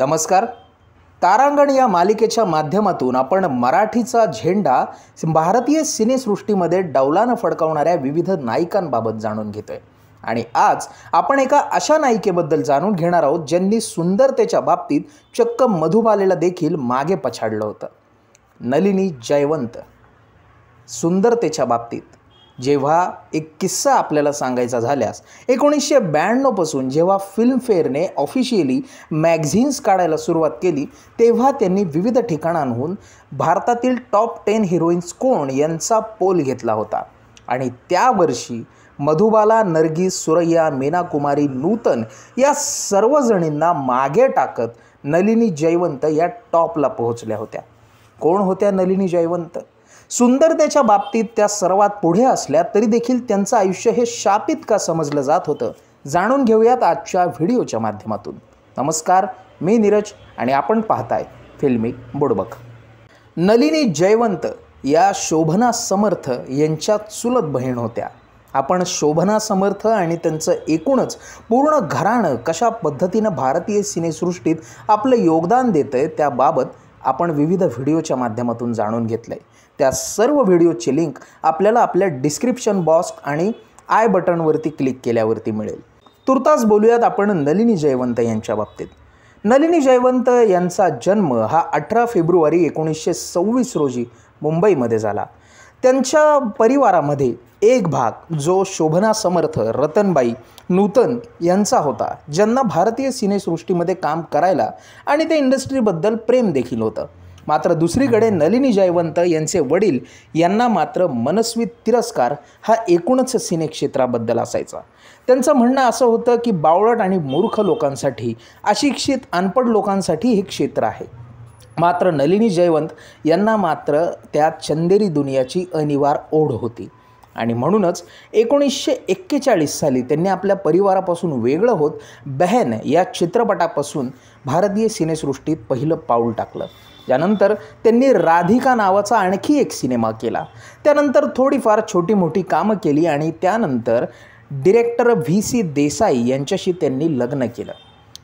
नमस्कार. तारांगण या मालिकेच्या माध्यमातून आपण मराठीचा झेंडा भारतीय सिनेसृष्टीमध्ये डौलानं फडकावणाऱ्या विविध नायिकांबाबत जाणून घेतोय. आणि आज आपण एका अशा नायिकेबद्दल जाणून घेणार आहोत ज्यांनी सुंदरतेच्या बाबतीत चक्क मधुबालेला देखील मागे पछाडलं होतं. नलिनी जयवंत. सुंदरतेच्या बाबतीत जेव्हा एक किस्सा आपल्याला सांगायचा झाल्यास 1992 पासून जेव्हा फिल्मफेअरने ऑफिशियली मॅगझिन्स काढायला सुरुवात केली तेव्हा त्यांनी विविध ठिकाणांहून भारतातील टॉप 10 हिरोईन्स कोण यांचा पोल घेतला होता. आणि त्या वर्षी मधुबाला, नर्गिस, सुरैया, मीना कुमारी, नूतन या सर्वजणींना मागे टाकत नलिनी जयवंत या टॉपला पोहोचल्या होत्या. कोण होत्या नलिनी जयवंत? सुंदरतेच्या बाबतीत त्या सर्वात पुढे असल्या तरी देखील त्यांचं आयुष्य हे शापित का समजलं जात होतं, जाणून घेऊयात आजच्या व्हिडिओच्या माध्यमातून. नमस्कार, मी नीरज आणि आपण पाहताय फिल्मी बुडबक. नलिनी जयवंत या शोभना समर्थ यांच्या चुलत बहीण होत्या. आपण शोभना समर्थ आणि त्यांचं एकूणच पूर्ण घराणं कशा पद्धतीनं भारतीय सिनेसृष्टीत आपलं योगदान देतंय त्याबाबत आपण विविध व्हिडिओच्या माध्यमातून जाणून घेतलं आहे. त्या सर्व व्हिडिओची लिंक आपल्याला आपल्या डिस्क्रिप्शन बॉक्स आणि आय बटनवरती क्लिक केल्यावरती मिळेल. तुर्तास बोलूयात आपण नलिनी जयवंत यांच्या बाबतीत. नलिनी जयवंत यांचा जन्म हा 18 फेब्रुवारी 1926 रोजी मुंबईमध्ये झाला. त्यांच्या परिवारामध्ये एक भाग जो शोभना समर्थ, रतनबाई, नूतन यांचा होता, ज्यांना भारतीय सिनेसृष्टीमध्ये काम करायला आणि त्या इंडस्ट्रीबद्दल प्रेम देखील होतं. मात्र दुसरीकडे नलिनी जयवंत यांचे वडील यांना मात्र मनस्वी तिरस्कार हा एकूणच सिनेक्षेत्राबद्दल असायचा. त्यांचं म्हणणं असं होतं की बावळट आणि मूर्ख लोकांसाठी, अशिक्षित अनपढ लोकांसाठी हे क्षेत्र आहे. मात्र नलिनी जयवंत यांना मात्र त्या चंदेरी दुनियाची अनिवार ओढ होती. आणि म्हणूनच 1941 साली त्यांनी आपल्या परिवारापासून वेगळं होत बहन या चित्रपटापासून भारतीय सिनेसृष्टीत पहिलं पाऊल टाकलं. त्यानंतर त्यांनी राधिका नावाचा आणखी एक सिनेमा केला. त्यानंतर थोडीफार छोटी मोठी कामं केली आणि त्यानंतर डिरेक्टर V.C. देसाई यांच्याशी त्यांनी लग्न केलं.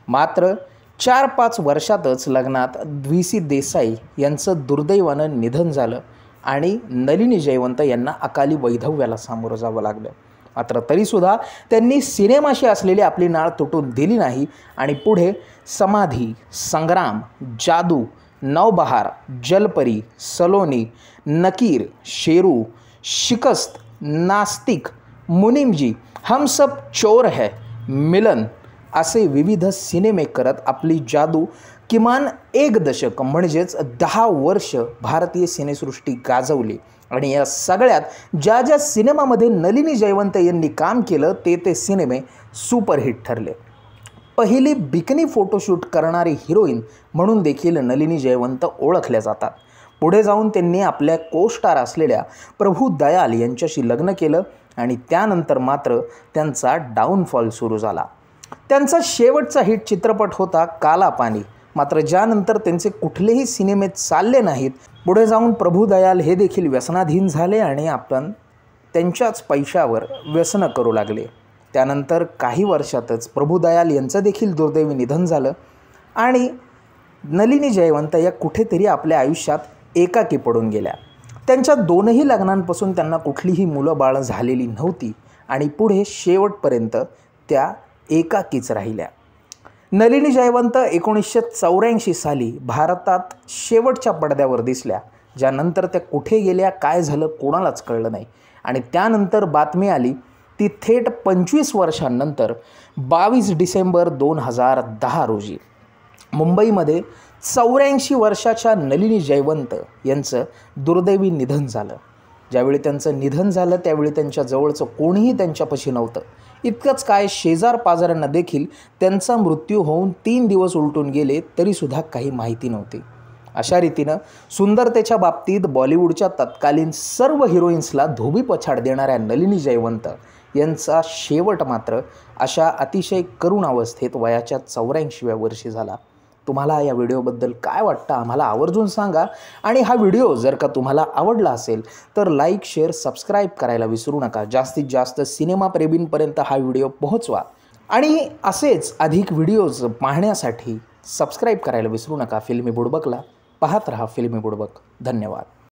मात्र 4-5 वर्षातच लग्नात V.C. देसाई यांचं दुर्दैवानं निधन झालं आणि नलिनी जयवंत यांना अकाली वैधव्याला सामोरं जावं लागलं. मात्र तरीसुद्धा त्यांनी सिनेमाशी असलेली आपली नाळ तुटून दिली नाही आणि पुढे समाधी, संग्राम, जादू, नवबहार, जलपरी, सलोनी, नकीर, शेरू, शिकस्त, नास्तिक, मुनीमजी, हम सब चोर है, मिलन असे विविध सिनेमे करत आपली जादू किमान 1 दशक म्हणजेच 10 वर्ष भारतीय सिनेसृष्टी गाजवली. आणि या सगळ्यात ज्या ज्या सिनेमामध्ये नलिनी जयवंत यांनी काम केलं ते सिनेमे सुपरहिट ठरले. पहिली बिकनी फोटोशूट करणारी हिरोईन म्हणून देखील नलिनी जयवंत ओळखल्या जातात. पुढे जाऊन त्यांनी आपल्या को-स्टार असलेल्या प्रभू दयाल यांच्याशी लग्न केलं आणि त्यानंतर मात्र त्यांचा डाऊनफॉल सुरू झाला. त्यांचा शेवटचा हिट चित्रपट होता काला पानी. मात्र ज्यानंतर त्यांचे कुठलेही सिनेमे चालले नाहीत. पुढे जाऊन प्रभू दयाल हे देखील व्यसनाधीन झाले आणि आपण त्यांच्याच पैशावर व्यसनं करू लागले. त्यानंतर काही वर्षातच प्रभू दयाल यांचं देखील दुर्दैवी निधन झालं आणि नलिनी जयवंत या कुठेतरी आपल्या आयुष्यात एकाकी पडून गेल्या. त्यांच्या 2ही लग्नांपासून त्यांना कुठलीही मुलं बाळं झालेली नव्हती आणि पुढे शेवटपर्यंत त्या एकाकीच राहिल्या. नलिनी जयवंत 1984 साली भारतात शेवटच्या पडद्यावर दिसल्या. ज्यानंतर त्या कुठे गेल्या, काय झालं कोणालाच कळलं नाही. आणि त्यानंतर बातमी आली ती थेट 25 वर्षांनंतर 22 डिसेंबर 2010 रोजी मुंबईमध्ये 84 वर्षाच्या नलिनी जयवंत यांचं दुर्दैवी निधन झालं. ज्यावेळी त्यांचं निधन झालं त्यावेळी त्यांच्या जवळचं कोणीही त्यांच्यापाशी नव्हतं. इतकंच काय, शेजार पाजारांना देखील त्यांचा मृत्यू होऊन 3 दिवस उलटून गेले तरीसुद्धा काही माहिती नव्हती. अशा रीतीनं सुंदरतेच्या बाबतीत बॉलिवूडच्या तत्कालीन सर्व हिरोईन्सला धोबी पछाड देणाऱ्या नलिनी जयवंत यांचा शेवट मात्र अशा अतिशय करुण अवस्थेत वयाच्या 84व्या वर्षी झाला. तुम्हाला या व्हिडिओबद्दल काय वाटतं आम्हाला आवर्जून सांगा. आणि हा व्हिडिओ जर का तुम्हाला आवडला असेल तर लाईक, शेअर, सबस्क्राईब करायला विसरू नका. जास्तीत जास्त सिनेमाप्रेमींपर्यंत हा व्हिडिओ पोहोचवा. आणि असेच अधिक व्हिडिओज पाहण्यासाठी सबस्क्राईब करायला विसरू नका फिल्मी बुडबकला. पाहत रहा फिल्मी बुडबक. धन्यवाद.